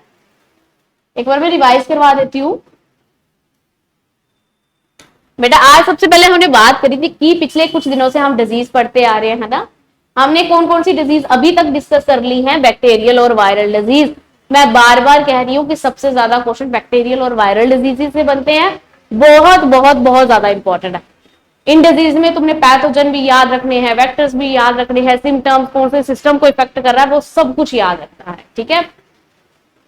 [SPEAKER 1] मैं रिवाइज करवा देती हूँ। बेटा आज सबसे पहले हमने बात करी थी कि पिछले कुछ दिनों से हम डिजीज पढ़ते आ रहे हैं, है ना। हमने कौन कौन सी डिजीज अभी तक डिस्कस कर ली है, बैक्टीरियल और वायरल डिजीज। मैं बार बार कह रही हूँ कि सबसे ज्यादा क्वेश्चन बैक्टीरियल और वायरल डिजीज से बनते हैं, बहुत बहुत बहुत ज्यादा इंपॉर्टेंट है। इन डिजीज में तुमने पैथोजन भी याद रखने हैं, वेक्टर्स भी याद रखने हैं, सिम्टम्स कौन से सिस्टम को इफेक्ट कर रहा है वो सब कुछ याद रखना है। ठीक है,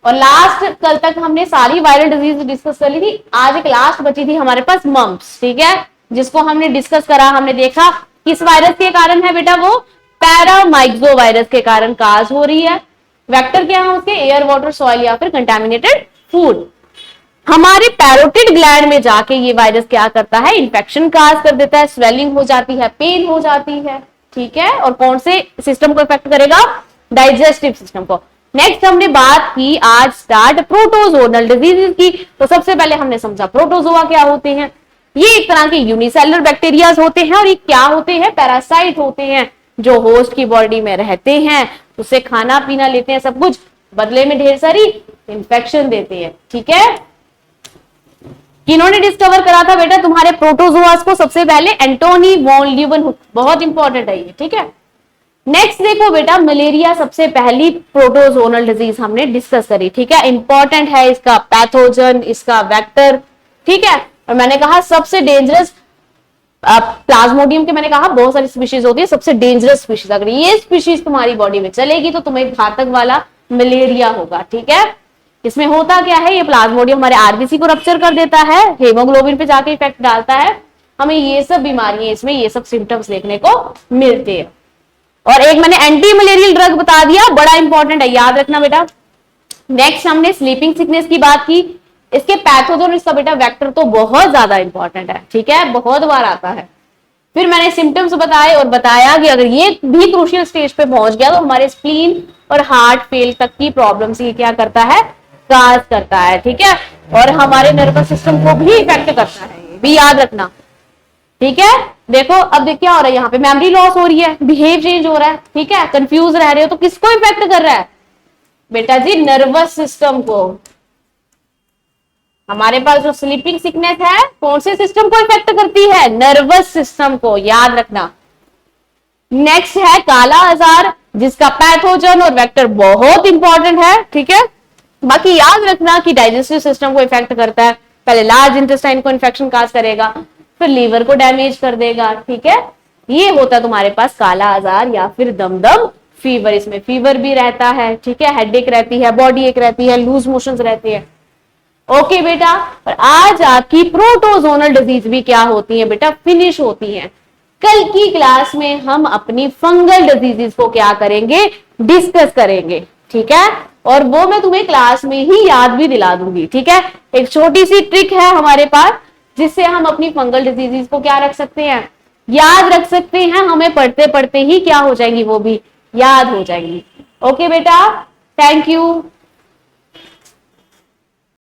[SPEAKER 1] और लास्ट कल तक हमने सारी वायरल डिजीज डिस्कस कर ली थी। आज एक लास्ट बची थी हमारे पास मम्प्स। ठीक है, जिसको हमने डिस्कस करा, हमने देखा किस वायरस के कारण है बेटा, वो पैरामाइक्सो वायरस के कारण काज हो रही है। वेक्टर क्या है उसके, एयर, वाटर, सॉइल या फिर कंटामिनेटेड फूड। हमारे पैरोटिड ग्लैंड में जाके ये वायरस क्या करता है, इंफेक्शन काज कर देता है, स्वेलिंग हो जाती है, पेन हो जाती है। ठीक है, और कौन से सिस्टम को इफेक्ट करेगा, डाइजेस्टिव सिस्टम को। नेक्स्ट हमने बात की आज स्टार्ट प्रोटोजोनल डिजीज की। तो सबसे पहले हमने समझा प्रोटोजोआ क्या होते हैं। ये एक तरह के यूनिसेलुलर बैक्टीरिया होते हैं और ये क्या होते हैं, पैरासाइट होते हैं जो होस्ट की बॉडी में रहते हैं, उससे खाना पीना लेते हैं, सब कुछ, बदले में ढेर सारी इंफेक्शन देते हैं। ठीक है, किन्होंने डिस्कवर करा था बेटा तुम्हारे प्रोटोजोआस को, सबसे पहले एंटोनी वॉन लीeuwenhoek, बहुत इंपॉर्टेंट है ये। ठीक है, नेक्स्ट देखो बेटा मलेरिया सबसे पहली प्रोटोजोनल डिजीज हमने डिस्कस करी। ठीक है, इंपॉर्टेंट है इसका पैथोजन, इसका वेक्टर। ठीक है, और मैंने कहा सबसे डेंजरस प्लाज्मोडियम के, मैंने कहा बहुत सारी स्पीशीज होती है, सबसे डेंजरस स्पीशीज, अगर ये स्पीशीज तुम्हारी बॉडी में चलेगी तो तुम्हें घातक वाला मलेरिया होगा। ठीक है, इसमें होता क्या है, ये प्लाज्मोडियम हमारे आरबीसी को रप्चर कर देता है, हेमोग्लोबिन पे जाके इफेक्ट डालता है, हमें ये सब बीमारियां, इसमें ये सब सिम्टम्स देखने को मिलते हैं। और एक मैंने एंटी मलेरियल ड्रग बता दिया, बड़ा इंपॉर्टेंट है, याद रखना बेटा। नेक्स्ट हमने स्लीपिंग सिकनेस की बात की, इसके पैथोजन, इसका बेटा वेक्टर तो बहुत ज्यादा इंपॉर्टेंट है। ठीक है, बहुत बार आता है। फिर मैंने सिम्टम्स बताए और बताया कि अगर ये भी क्रूशियल स्टेज पे पहुंच गया तो हमारे स्प्लीन और हार्ट फेल तक की प्रॉब्लम से क्या करता है, काज करता है। ठीक है, और हमारे नर्वस सिस्टम को भी इफेक्ट करता है, ये भी याद रखना। ठीक है, देखो अब देख क्या हो रहा है, यहाँ पे मेमोरी लॉस हो रही है, बिहेव चेंज हो रहा है। ठीक है, कंफ्यूज रह रहे हो, तो किसको इफेक्ट कर रहा है बेटा जी, नर्वस सिस्टम को। हमारे पास जो स्लीपिंग सिकनेस है कौन से सिस्टम को इफेक्ट करती है, नर्वस सिस्टम को, याद रखना। नेक्स्ट है काला आजार, जिसका पैथोजन और वेक्टर बहुत इंपॉर्टेंट है। ठीक है, बाकी याद रखना कि डाइजेस्टिव सिस्टम को इफेक्ट करता है, पहले लार्ज इंटेस्टाइन को इन्फेक्शन काज करेगा, फिर लीवर को डैमेज कर देगा। ठीक है, ये होता है तुम्हारे पास काला आजार या फिर दमदम फीवर, इसमें फीवर भी रहता है। ठीक है, हेडेक रहती है, बॉडी एक रहती है, लूज मोशंस रहती है। ओके बेटा, और आज आपकी प्रोटोजोनल डिजीज भी क्या होती है बेटा, फिनिश होती है। कल की क्लास में हम अपनी फंगल डिजीजेस को क्या करेंगे, डिस्कस करेंगे। ठीक है, और वो मैं तुम्हें क्लास में ही याद भी दिला दूंगी। ठीक है, एक छोटी सी ट्रिक है हमारे पास जिससे हम अपनी फंगल डिजीजेस को क्या रख सकते हैं, याद रख सकते हैं। हमें पढ़ते पढ़ते ही क्या हो जाएंगी, वो भी याद हो जाएंगी। ओके बेटा, थैंक यू।